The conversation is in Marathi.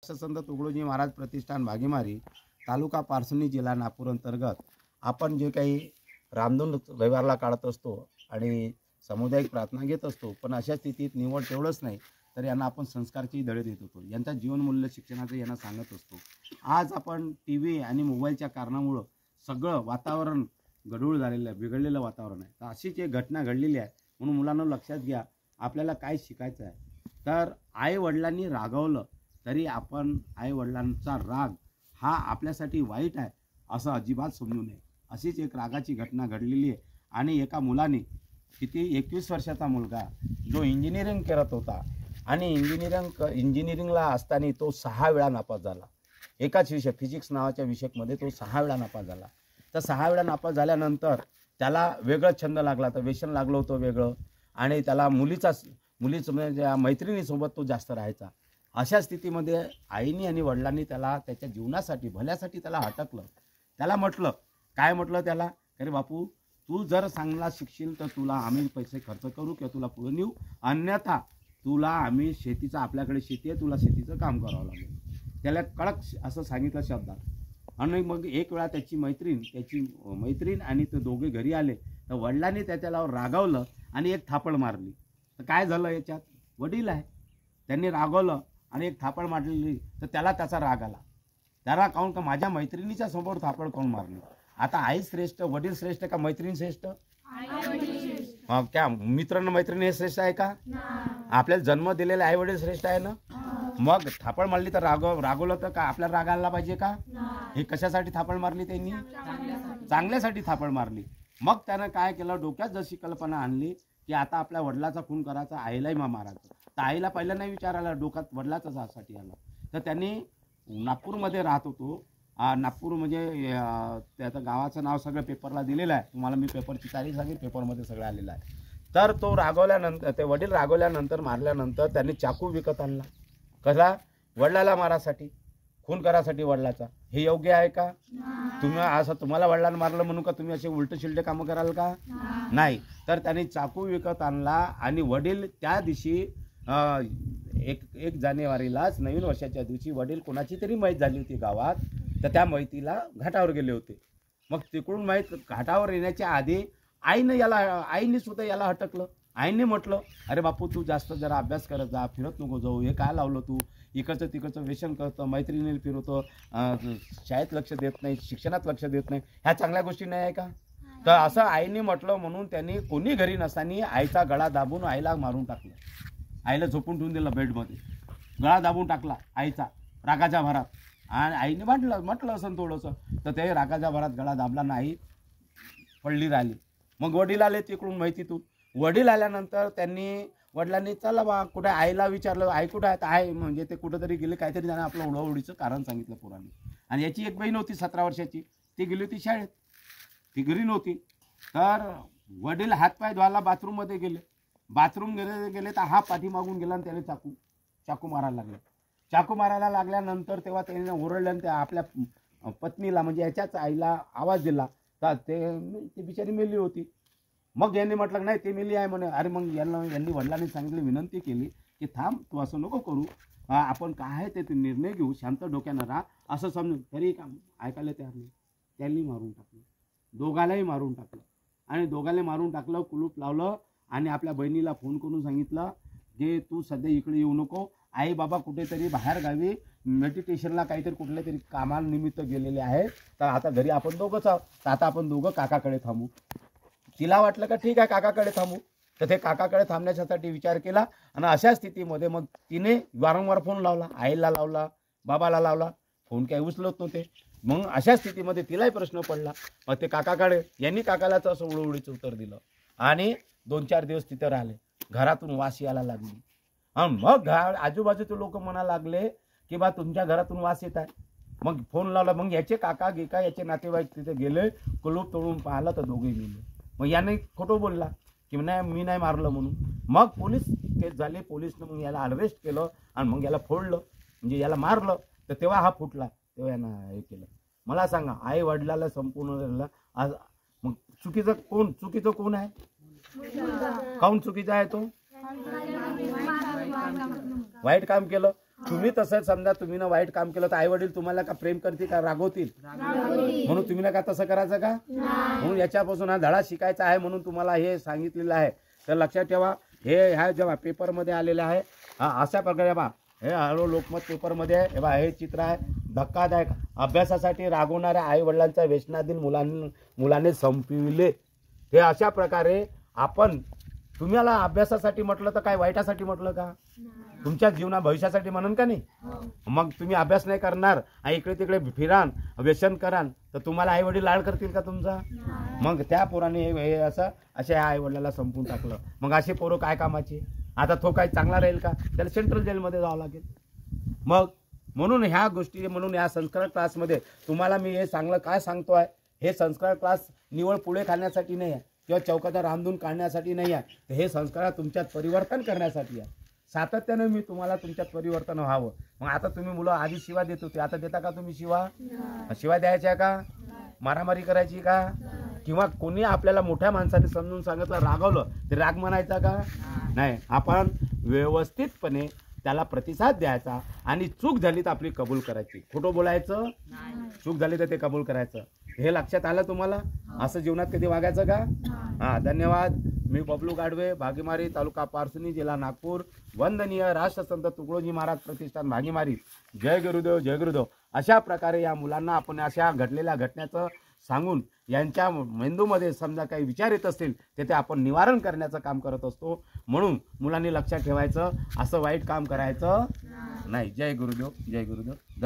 संत तुकडोजी महाराज प्रतिष्ठान भागीमारी तालुका पारसनी जिल्हा नागपूर अंतर्गत आपण जे काही रामधून रविवारला काढत असतो आणि सामुदायिक प्रार्थना घेत असतो, पण अशा स्थितीत निवड तेवढंच नाही तर यांना आपण संस्कारची धडे देत होतो, यांचा जीवनमूल्य शिक्षणाचं यांना सांगत असतो। आज आपण टी व्ही आणि मोबाईलच्या कारणामुळं सगळं वातावरण गढूळ झालेलं आहे, बिघडलेलं वातावरण आहे। तर अशीच एक घटना घडलेली आहे, म्हणून मुलांना लक्षात घ्या आपल्याला काय शिकायचं आहे। तर आई वडिलांनी रागवलं तरी आपण आई वडिलांचा राग हा आपल्यासाठी वाईट आहे असं अजिबात समजू नये। अशीच एक रागाची घटना घडलेली आहे आणि एका मुलाने किती 21 वर्षाचा मुलगा जो इंजिनिअरिंग करत होता आणि इंजिनिअरिंगला असताना तो 6 वेळा नापास झाला। एकाच विषय फिजिक्स नावाच्या विषयामध्ये तो 6 वेळा नापास झाला। तर 6 वेळा नापास झाल्यानंतर त्याला वेगळा छंद लागला, तर व्यसन लागलं होतं वेगळं आणि त्याला मुलीचं म्हणजे मैत्रिणीसोबत तो जास्त राहायचा। अशा स्थितीमध्ये आईनी आणि वडिलांनी त्याला त्याच्या जीवनासाठी भल्यासाठी त्याला हटकलं। त्याला म्हटलं काय म्हटलं त्याला, अरे बापू तू जर चांगला शिकशील तर तुला आम्ही पैसे खर्च करू किंवा तुला पुढे नेऊ, अन्यथा तुला आम्ही शेतीचं आपल्याकडे शेती आहे तुला शेतीचं काम करावं लागेल। त्याला कडक असं सांगितलं शब्दात। आणि मग एक वेळा त्याची मैत्रीण आणि ते दोघे घरी आले तर वडिलांनी त्याला रागावलं आणि एक थापड मारली। तर काय झालं याच्यात, वडील आहे त्यांनी रागवलं आणि एक थापड मारलेली, तर त्याला त्याचा राग आला। त्याला काहून का माझ्या मैत्रिणीच्या समोर थापड कोण मारली। आता आई श्रेष्ठ वडील श्रेष्ठ का मैत्रीण श्रेष्ठ? हा, क्या मित्रांना मैत्रिणी हे श्रेष्ठ आहे का? आपल्याला जन्म दिलेले आई वडील श्रेष्ठ आहे ना। मग थापड मारली तर रागवलं तर का आपल्याला राग आला पाहिजे का? हे कशासाठी थापड मारली त्यांनी? चांगल्यासाठी थापड मारली। मग त्यानं काय केलं, डोक्यात जशी कल्पना आणली की आता आपल्या वडिलाचा खून करायचा, आईलाही मारायचं। तर आईला पहिला नाही विचारायला, डोक्यात वडिलाचाच साठी आला। तर त्यांनी नागपूरमध्ये राहत होतो, नागपूर म्हणजे त्याचं गावाचं नाव सगळं पेपरला दिलेलं आहे, तुम्हाला मी पेपरची तारीख सांगेन, पेपरमध्ये सगळं आलेलं आहे। तर तो रागवल्यानंतर ते वडील रागवल्यानंतर मारल्यानंतर त्यांनी चाकू विकत आणला। कसा? वडिलाला मारासाठी, खून करासाठी वडिलाचा। हे योग्य आहे का? तुम्ही असं तुम्हाला वडिलांना मारलं म्हणून का तुम्ही असे उलटे शिलटे कामं कराल का? नाही। तर त्यांनी चाकू विकत आणला आणि वडील त्या दिवशी 1 जानेवारीलाच नवीन वर्षाच्या दिवशी वडील कोणाची तरी मैत झाली होती गावात, तर त्या मैतीला घाटावर गेले होते। मग तिकडून मैत घाटावर येण्याच्या आधी आईने सुद्धा याला हटकलं। आईने म्हटलं अरे बापू तू जास्त जरा अभ्यास करत जा, फिरत नको जाऊ, हे काय लावलं तू, इकडचं तिकडचं व्यसन करतं, मैत्रिणीला फिरवतो, शाळेत लक्ष देत नाही, शिक्षणात लक्ष देत नाही, ह्या चांगल्या गोष्टी नाही आहे का? तर असं आईने म्हटलं म्हणून त्यांनी कोणी घरी नसताना आईचा गळा दाबून आईला मारून टाकलं। आईला झोपून ठेवून दिलं बेडमध्ये, गळा दाबून टाकला आईचा रागाच्या भरात। आणि आईने म्हटलं असं थोडंसं, तर ते रागाच्या भरात गळा दाबला नाही, पडली राहिली। मग वडील आले तिकडून माहितीतून। वडील आल्यानंतर वडिलांनी चला बा कुठे, आईला विचारलं आई कुठं आहे, तर आहे म्हणजे ते कुठंतरी गेले, काहीतरी त्याने आपलं उडवडीचं कारण सांगितलं पोरांनी। आणि याची एक बहीण होती 17 वर्षाची, ती गेली होती शाळेत, ती घरी नव्हती। तर वडील हातपाय धुवायला बाथरूममध्ये गेले, बाथरूम गेले तर हा पाठीमागून गेला आणि त्याने चाकू मारायला लागला। चाकू मारायला लागल्यानंतर तेव्हा त्याने ओरडलं आणि त्या आपल्या पत्नीला म्हणजे याच्याच आईला आवाज दिला, तर ते बिचारी मेली होती। मग यांनी म्हटलं नाही ते मेली आहे म्हणे। अरे मग यांनी वडिलांनी सांगितलं, विनंती केली की थांब तू असं नको करू, आपण काय आहे ते निर्णय घेऊ, शांत डोक्यानं राहा असं समजून, तरी ऐकायला तयार नाही। त्यांनी मारून टाकलं, दोघालाही मारून टाकलं। आणि दोघाला मारून टाकलं, कुलूप लावलं आणि आपल्या बहिणीला फोन करून सांगितलं की तू सध्या इकडे येऊ नको, आई बाबा कुठेतरी बाहेर गावी मेडिटेशनला काहीतरी कुठल्या तरी कामानिमित्त गेलेले आहेत, तर आता घरी आपण दोघंच आहोत, तर आता आपण दोघं काकाकडे थांबू। तिला वाटलं का ठीक आहे काकाकडे थांबू, तर ते काकाकडे थांबण्यासाठी विचार केला। आणि अशा स्थितीमध्ये मग तिने वारंवार फोन लावला, आईला लावला, बाबाला लावला, फोन काही उचलत नव्हते। मग अशा स्थितीमध्ये तिलाही प्रश्न पडला, मग ते काकाकडे यांनी काकालाच असं उडवडीचं उत्तर दिलं आणि 2-4 दिवस तिथे राहिले। घरातून वास यायला लागली आणि मग आजूबाजूचे लोक म्हणायला लागले की बा तुमच्या घरातून वास येत आहे। मग फोन लावला, मग याचे काका याचे नातेवाईक तिथे गेले, कुलूप तोडून पाहिलं तर दोघे गेले। मग याने खोटं बोलला की नाही मी नाही मारलं म्हणून। मग पोलीस केस झाले, पोलिसनं मग याला अरेस्ट केलं आणि मग याला फोडलं, म्हणजे याला मारलं। तर तेव्हा हा फुटला, तेव्हा यानं हे केलं। मला सांगा आई वडिलाला संपूर्ण आज मग चुकीचं कोण आहे? काऊन चुकीचा आहे तो? वाईट काम केलं। तुम्ही तसं समजा तुम्ही ना वाईट काम केलं तर आई वडील तुम्हाला का प्रेम करतील का रागवतील? म्हणून तुम्ही ना का तसं करायचं का? म्हणून याच्यापासून हा धडा शिकायचा आहे, म्हणून तुम्हाला हे सांगितलेलं आहे. तर लक्षात ठेवा, हे ह्या जेव्हा पेपरमध्ये आलेलं आहे अशा प्रकारे बा हे हळू लोकमत पेपरमध्ये आहे. हे बा हे चित्र आहे, धक्कादायक अभ्यासासाठी रागवणाऱ्या आई वडिलांचा व्यसनाधीन मुलाने संपविले. हे अशा प्रकारे आपण तुम्हाला अभ्यासासाठी म्हटलं तर काय वाईटासाठी म्हटलं का? तुमच्या जीवना भविष्यासाठी म्हणून का नाही? मग तुम्ही अभ्यास नाही करणार आणि इकडे तिकडे फिरान व्यसन करान तर तुम्हाला आई वडील लाड करतील का तुमचा? मग त्या पोराने हे असं अशा आई वडिलाला संपून टाकलं. मग असे पोरं काय कामाचे? आता तो काय चांगला राहील का? त्याला सेंट्रल जेलमध्ये जावं लागेल. मग म्हणून ह्या गोष्टी, म्हणून या संस्कार क्लासमध्ये तुम्हाला मी हे चांगलं काय सांगतोय, हे संस्कार क्लास निवळ पुढे खाण्यासाठी नाही आहे किंवा चौकात रांधून काढण्यासाठी नाही आहे. तर हे संस्कार तुमच्यात परिवर्तन करण्यासाठी आहे. सातत्यानं मी तुम्हाला तुमच्यात परिवर्तन व्हावं. मग आता तुम्ही मुलं आधी शिवा देत होते, आता देता का तुम्ही शिवा द्यायच्या का? मारामारी करायची का? किंवा कोणी आपल्याला मोठ्या माणसाने समजून सांगितलं रागवलं ते राग म्हणायचा का? नाही. आपण व्यवस्थितपणे त्याला प्रतिसाद द्यायचा आणि चूक झाली तर आपली कबूल करायची. खोटं बोलायचं, चूक झाली तर ते कबूल करायचं. हे लक्षात आलं तुम्हाला? असं जीवनात कधी वागायचं का? धन्यवाद. मी बबलू गाडवे, भागीमारी, तालुका पारसनी, जिल्हा नागपूर. वंदनीय राष्ट्रसंत तुकडोजी महाराज प्रतिष्ठान भागीमारी. जय गुरुदेव, जय गुरुदेव. अशा प्रकारे या मुलांना आपण अशा घडलेल्या घटनेचं सांगून यांच्या मेंदूमध्ये समजा काही विचार येत असतील ते आपण निवारण करण्याचं काम करत असतो. म्हणून मुलांनी लक्षात ठेवायचं, असं वाईट काम करायचं नाही. जय गुरुदेव, जय गुरुदेव. धन्यवाद.